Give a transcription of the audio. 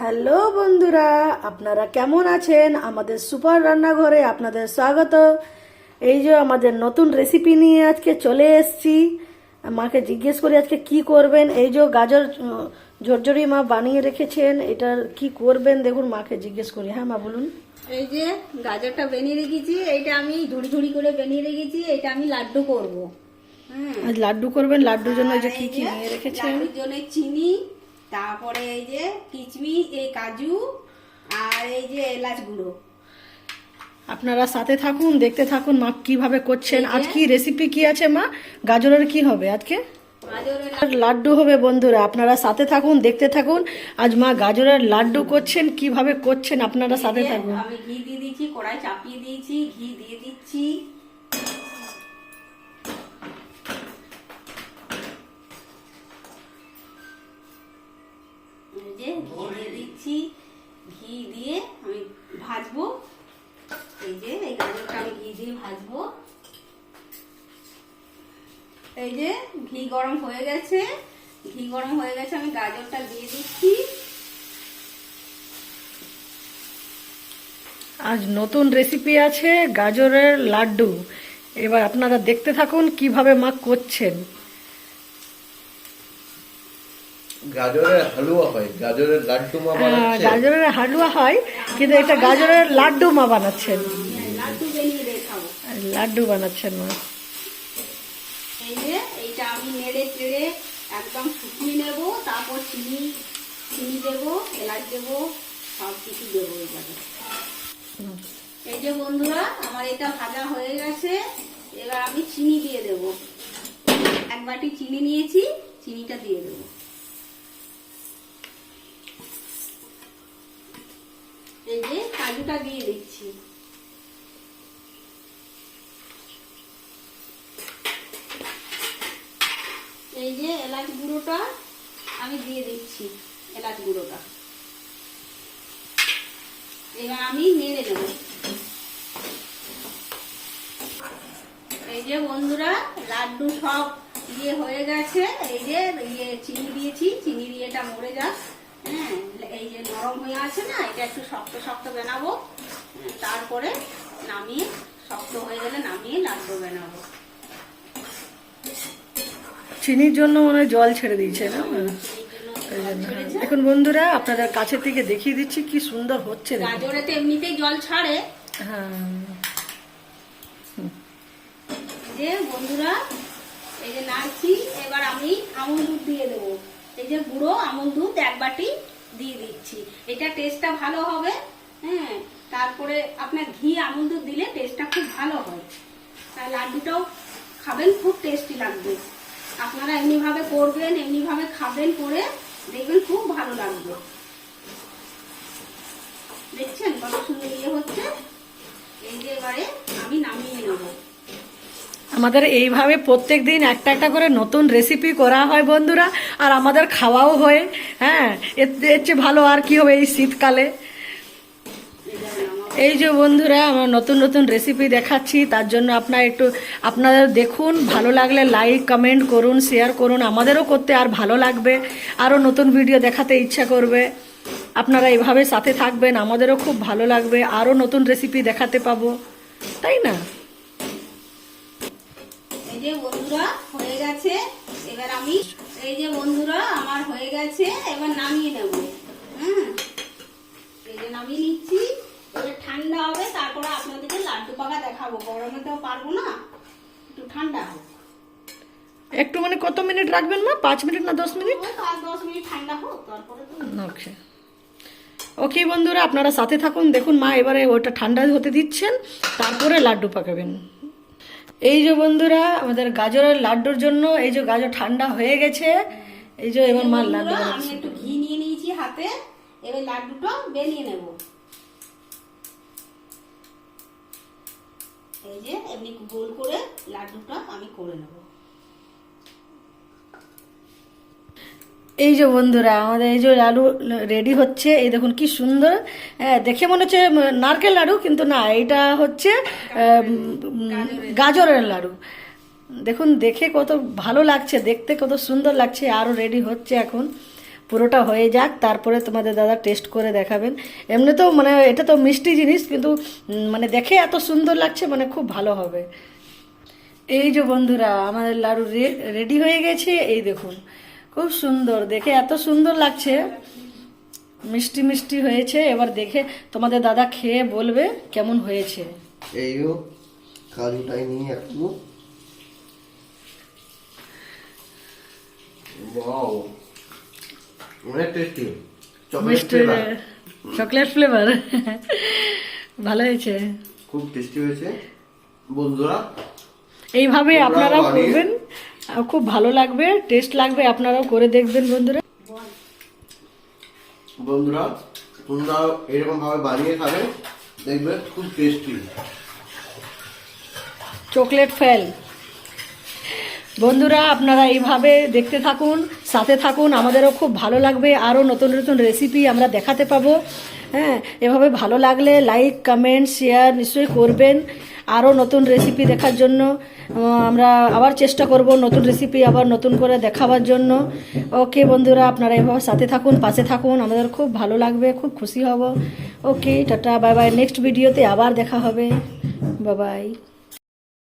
Hello বন্ধুরা, আপনারা কেমন আছেন? আমাদের সুপার রান্নাঘরে আপনাদের স্বাগত। এই যে আমাদের নতুন রেসিপি নিয়ে আজকে চলে এসেছি। মাকে জিজ্ঞেস করি আজকে কি করবেন। এই যে গাজর ঝরঝরি মা বানিয়ে রেখেছেন, এটার কি করবেন দেখুন, মাকে জিজ্ঞেস করি। হ্যাঁ মা বলুন। এই যে গাজরটা বানিয়ে রেখেছি, এইটা আমি ঝুড়ি ঝুড়ি করে বানিয়ে রেখেছি। এটা আমি লাড্ডু করব। আজ লাড্ডু করবেন। লাড্ডুর জন্য এই যে কি কি নিয়ে রেখেছেন? লাড্ডুর জন্য চিনি, তারপরে এই যে কিশমিশ, এই কাজু, আর এই যে এলাচ গুঁড়ো। আপনারা সাথে থাকুন, দেখতে থাকুন মা কিভাবে করছেন। আজ কি রেসিপি কি আছে মা? গাজরের কি হবে আজকে? গাজরের লাড্ডু হবে বন্ধুরা, আপনারা সাথে থাকুন, দেখতে থাকুন। আজ মা গাজরের লাড্ডু করছেন, কিভাবে করছেন আপনারা সাথে থাকুন। আমি ঘি দিয়ে দিচ্ছি, কড়াই চাপিয়ে দিয়েছি, ঘি দিয়ে দিচ্ছি। এই যে ঘি দিয়ে দিচ্ছি, ঘি দিয়ে আমি ভাজবো। এই যে এই গাজরটা আমি ঘি দিয়ে ভাজবো। এই যে ঘি গরম হয়ে গেছে, ঘি গরম হয়ে গেছে, আমি গাজরটা দিয়ে দিচ্ছি। আজ নতুন রেসিপি আছে গাজরের লাড্ডু। এবার আপনারা দেখতে থাকুন কিভাবে মা করছেন। গাজরের হালুয়া হয়, গাজরের লাড্ডু মা বানাচ্ছে। গাজরের হালুয়া হয়, কিন্তু এটা গাজরের লাড্ডু মা বানাচ্ছেন। লাড্ডু বানিয়ে দেখাবো। লাড্ডু বানাচ্ছেন মা। এই যে এইটা আমি নেড়ে চেড়ে একদম শুকিয়ে নেব, তারপর চিনি চিনি দেবো, এলাচ দেবো, সব কিছু দেবো এবারে। এই যে বন্ধুরা, আমার এটা ভাজা হয়ে গেছে। এবার আমি চিনি দিয়ে দেব। এক বাটি চিনি নিয়েছি, চিনিটা দিয়ে দেবো। এই যে কাজুটা দিয়ে দিচ্ছি। এই যে এলাচ গুঁড়োটা আমি দিয়ে দিচ্ছি, এলাচ গুঁড়োটা। এবার আমি নেড়ে নেব। এই যে বন্ধুরা, লাড্ডু সব ইয়ে হয়ে গেছে। এই যে চিনি দিয়েছি, চিনি দিয়ে এটা মরে যাক। হ্যাঁ, এই যে নরম হয়ে আছে না, এটা একটু শক্ত শক্ত বানাবো। তারপরে নামিয়ে, শক্ত হয়ে গেলে নামিয়ে লাড্ডু বানাবো। চিনির জন্য মনে হয় জল ছেড়ে দিয়েছে না? এখন বন্ধুরা আপনাদের কাছের থেকে দেখিয়ে দিচ্ছি কি সুন্দর হচ্ছে। গাজরেতে এমনিতেই জল ছাড়ে। হ্যাঁ যে বন্ধুরা, এই যে নাড়ছি। এবার আমি আমুল দুধ দিয়ে দেবো। এই যে গুঁড়ো আমুল দুধ এক বাটি দিয়ে দিচ্ছি। এটা টেস্টটা ভালো হবে। হ্যাঁ, তারপরে আপনার ঘি আমুল দুধ দিলে টেস্টটা খুব ভালো হয়। তাই লাড্ডুটাও খাবেন, খুব টেস্টি লাগবে। আপনারা এমনিভাবে করবেন, এমনিভাবে খাবেন, করে দেখবেন খুব ভালো লাগবে। দেখছেন কত সুন্দর ইয়ে হচ্ছে। এই যে এবারে আমি নামিয়ে নেব। আমাদের এইভাবে প্রত্যেক দিন একটা একটা করে নতুন রেসিপি করা হয় বন্ধুরা, আর আমাদের খাওয়াও হয়। হ্যাঁ, এর চেয়ে ভালো আর কি হবে এই শীতকালে। এই যে বন্ধুরা, আমরা নতুন নতুন রেসিপি দেখাচ্ছি, তার জন্য আপনারা দেখুন। ভালো লাগলে লাইক কমেন্ট করুন, শেয়ার করুন। আমাদেরও করতে আর ভালো লাগবে, আরও নতুন ভিডিও দেখাতে ইচ্ছা করবে। আপনারা এভাবে সাথে থাকবেন, আমাদেরও খুব ভালো লাগবে, আরও নতুন রেসিপি দেখাতে পাবো, তাই না? এই যে বন্ধুরা হয়ে গেছে। এবার আমি, এই যে বন্ধুরা আমার হয়ে গেছে, এবার নামিয়ে নেব। এই যে নামিয়ে নিচ্ছি। এবার ঠান্ডা হবে, তারপরে আপনাদেরকে লাড্ডু পাকা দেখাবো। গরমে তো পারবো না, একটু ঠান্ডা হোক। একটু মানে কত মিনিট রাখবেন মা? 5 মিনিট না 10 মিনিট? 10 মিনিট ঠান্ডা হোক, তারপরে তো। ওকে ওকে বন্ধুরা, আপনারা সাথে থাকুন, দেখুন মা এবারে ওটা ঠান্ডা হতে দিচ্ছেন, তারপরে লাড্ডু পাকাবেন। এই যে বন্ধুরা, আমাদের গাজরের লাড্ডুর জন্য এই যে গাজর ঠান্ডা হয়ে গেছে। এই যে এবার মা লাড্ডু আমি বানাচ্ছে। একটু ঘি নিয়ে নিয়েছি হাতে। এবার লাড্ডুটা বেলিয়ে নেব। এই যে এমনি গোল করে লাড্ডুটা আমি করে নেব। এই যে বন্ধুরা, আমাদের এই যে লাড্ডু রেডি হচ্ছে। এই দেখুন কি সুন্দর, দেখে মনে হচ্ছে নারকেল লাড্ডু, কিন্তু না, এটা হচ্ছে গাজরের লাড্ডু। দেখুন দেখে কত ভালো লাগছে, দেখতে কত সুন্দর লাগছে। আরও রেডি হচ্ছে এখন। পুরোটা হয়ে যাক, তারপরে তোমাদের দাদা টেস্ট করে দেখাবেন। এমনি তো মানে এটা তো মিষ্টি জিনিস, কিন্তু মানে দেখে এত সুন্দর লাগছে, মানে খুব ভালো হবে। এই যে বন্ধুরা আমাদের লাড়ু রেডি হয়ে গেছে, এই দেখুন খুব সুন্দর, দেখে এত সুন্দর লাগছে, মিষ্টি মিষ্টি হয়েছে। এবার দেখে তোমাদের দাদা খেয়ে বলবে কেমন হয়েছে। এইও কাজুটাই নিয়ে একটু ওয়াও, অনেক টেস্টি। মিষ্টি চকলেট ফ্লেভার ভালো হয়েছে, খুব টেস্টি হয়েছে বন্ধুরা। এইভাবে তোমরাও আপনারাও বানিয়ে- করবেন, আর খুব ভালো লাগবে, টেস্ট লাগবে, আপনারাও করে দেখবেন বন্ধুরা। বন্ধুরা তোমরা এরকম ভাবে বানিয়ে খাবে, দেখবে খুব টেস্টি। চকলেট ফেল বন্ধুরা, আপনারা এইভাবে দেখতে থাকুন, সাথে থাকুন, আমাদেরও খুব ভালো লাগবে, আরও নতুন নতুন রেসিপি আমরা দেখাতে পাবো। হ্যাঁ, এভাবে ভালো লাগলে লাইক কমেন্ট শেয়ার নিশ্চয়ই করবেন। আরও নতুন রেসিপি দেখার জন্য আমরা আবার চেষ্টা করব নতুন রেসিপি আবার নতুন করে দেখাবার জন্য। ওকে বন্ধুরা, আপনারা এভাবে সাথে থাকুন, পাশে থাকুন, আমাদের খুব ভালো লাগবে, খুব খুশি হব। ওকে, টাটা, বাই বাই, নেক্সট ভিডিওতে আবার দেখা হবে, বাই বাই।